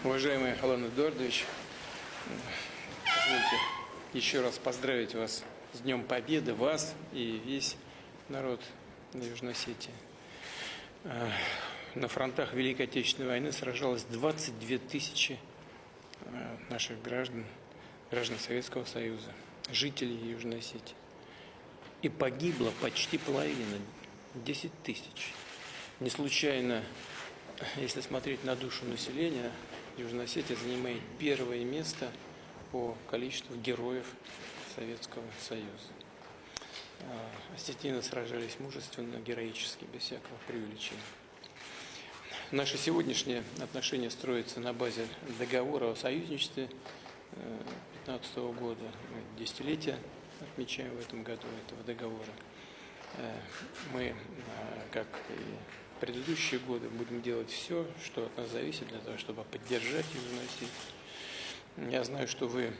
Уважаемый Алан Эдуардович, позвольте еще раз поздравить вас с Днем Победы, вас и весь народ на Южной Осетии. На фронтах Великой Отечественной войны сражалось 22 тысячи наших граждан Советского Союза, жителей Южной Осетии. И погибло почти половина, 10 тысяч. Не случайно, если смотреть на душу населения, Южная Осетия занимает первое место по количеству героев Советского Союза. Осетины сражались мужественно, героически, без всякого преувеличения. Наши сегодняшние отношения строятся на базе договора о союзничестве 2015 года. Мы десятилетие отмечаем в этом году этого договора. Мы, как и предыдущие годы, будем делать все, что от нас зависит, для того, чтобы поддержать Южную Осетию. Я знаю, что вы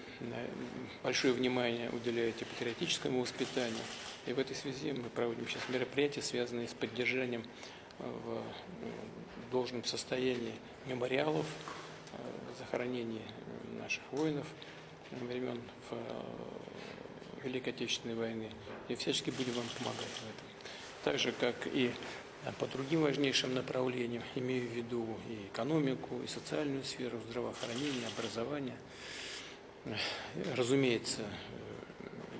большое внимание уделяете патриотическому воспитанию. И в этой связи мы проводим сейчас мероприятия, связанные с поддержанием в должном состоянии мемориалов, захоронений наших воинов времен Великой Отечественной войны. И всячески будем вам помогать в этом. Так же, как и по другим важнейшим направлениям, имею в виду и экономику, и социальную сферу, здравоохранение, образование. Разумеется,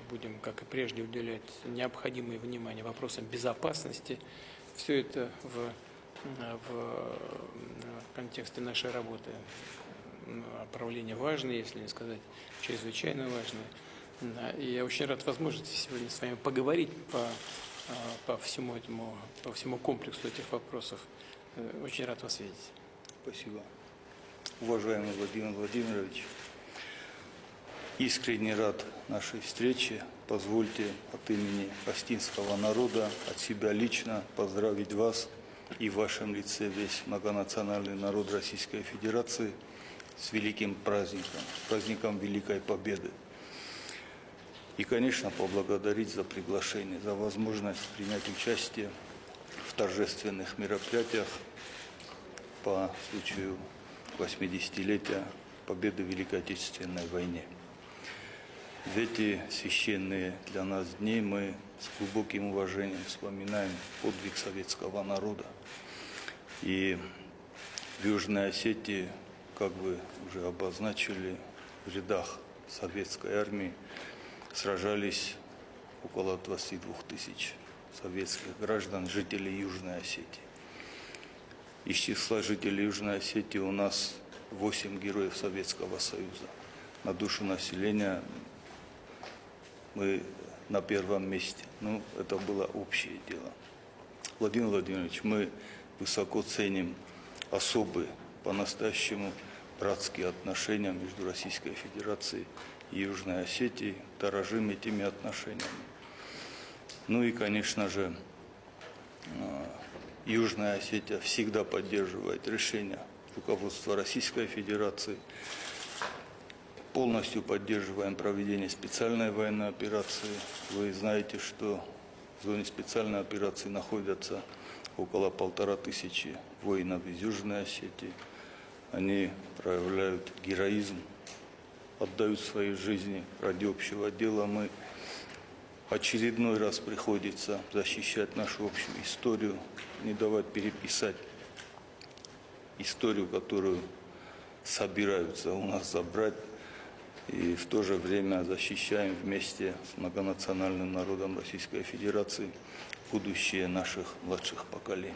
будем, как и прежде, уделять необходимое внимание вопросам безопасности. Все это в контексте нашей работы направление важное, если не сказать чрезвычайно важное. И я очень рад возможности сегодня с вами поговорить по всему комплексу этих вопросов. Очень рад вас видеть. Спасибо. Уважаемый Владимир Владимирович, искренне рад нашей встрече. Позвольте от имени остинского народа, от себя лично поздравить вас и в вашем лице весь многонациональный народ Российской Федерации с великим праздником, праздником Великой Победы. И, конечно, поблагодарить за приглашение, за возможность принять участие в торжественных мероприятиях по случаю 80-летия Победы в Великой Отечественной войне. В эти священные для нас дни мы с глубоким уважением вспоминаем подвиг советского народа. И в Южной Осетии, как вы уже обозначили, в рядах советской армии сражались около 22 тысяч советских граждан, жителей Южной Осетии. Из числа жителей Южной Осетии у нас 8 героев Советского Союза. На душу населения мы на первом месте. Ну, это было общее дело. Владимир Владимирович, мы высоко ценим особые, по-настоящему братские отношения между Российской Федерацией и Южной Осетией, дорожим этими отношениями. Ну и, конечно же, Южная Осетия всегда поддерживает решения руководства Российской Федерации. Полностью поддерживаем проведение специальной военной операции. Вы знаете, что в зоне специальной операции находятся около 1500 воинов из Южной Осетии. Они проявляют героизм, отдают свои жизни ради общего дела. Мы очередной раз приходится защищать нашу общую историю, не давать переписать историю, которую собираются у нас забрать. И в то же время защищаем вместе с многонациональным народом Российской Федерации будущее наших младших поколений.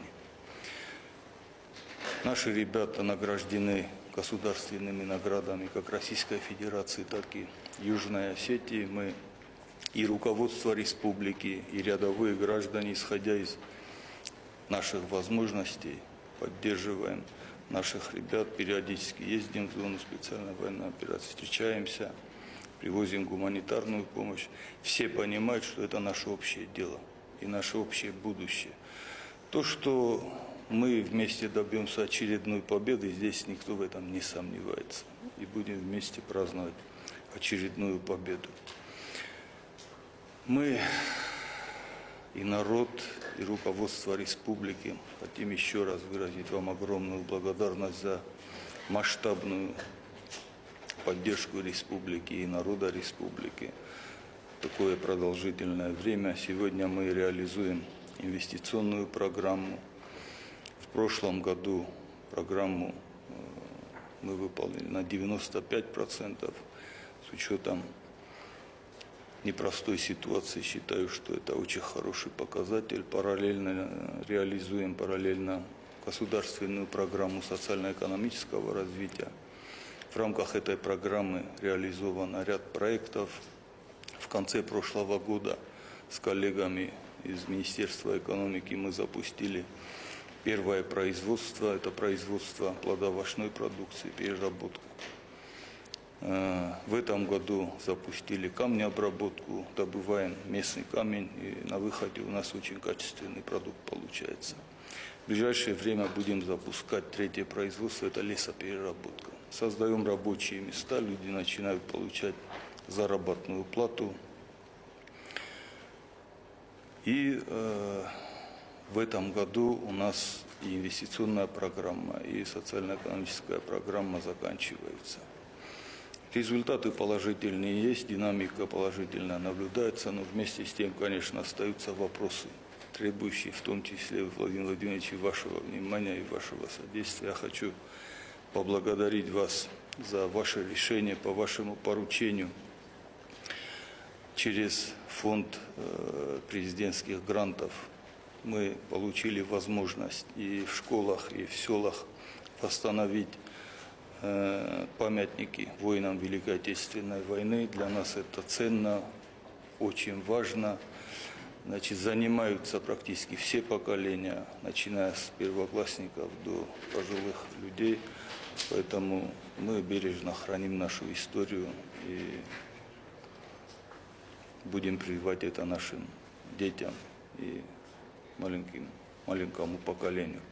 Наши ребята награждены государственными наградами как Российской Федерации, так и Южной Осетии. Мы и руководство республики, и рядовые граждане, исходя из наших возможностей, поддерживаем наших ребят, периодически ездим в зону специальной военной операции, встречаемся, привозим гуманитарную помощь. Все понимают, что это наше общее дело и наше общее будущее. То, что мы вместе добьемся очередной победы, здесь никто в этом не сомневается. И будем вместе праздновать очередную победу. Мы и народ, и руководство республики хотим еще раз выразить вам огромную благодарность за масштабную поддержку республики и народа республики. Такое продолжительное время. Сегодня мы реализуем инвестиционную программу. В прошлом году программу мы выполнили на 95%. С учетом непростой ситуации считаю, что это очень хороший показатель. Параллельно реализуем государственную программу социально-экономического развития. В рамках этой программы реализован ряд проектов. В конце прошлого года с коллегами из Министерства экономики мы запустили первое производство. Это производство плодоовощной продукции, переработка. В этом году запустили камнеобработку, добываем местный камень, и на выходе у нас очень качественный продукт получается. В ближайшее время будем запускать третье производство, это лесопереработка. Создаем рабочие места, люди начинают получать заработную плату. И в этом году у нас и инвестиционная программа, и социально-экономическая программа заканчиваются. Результаты положительные есть, динамика положительная наблюдается, но вместе с тем, конечно, остаются вопросы, требующие в том числе, Владимир Владимирович, вашего внимания и вашего содействия. Я хочу поблагодарить вас за ваше решение по вашему поручению. Через фонд президентских грантов мы получили возможность и в школах, и в селах восстановить памятники воинам Великой Отечественной войны. Для нас это ценно, очень важно. Значит, занимаются практически все поколения, начиная с первоклассников до пожилых людей. Поэтому мы бережно храним нашу историю и будем прививать это нашим детям и маленькому поколению.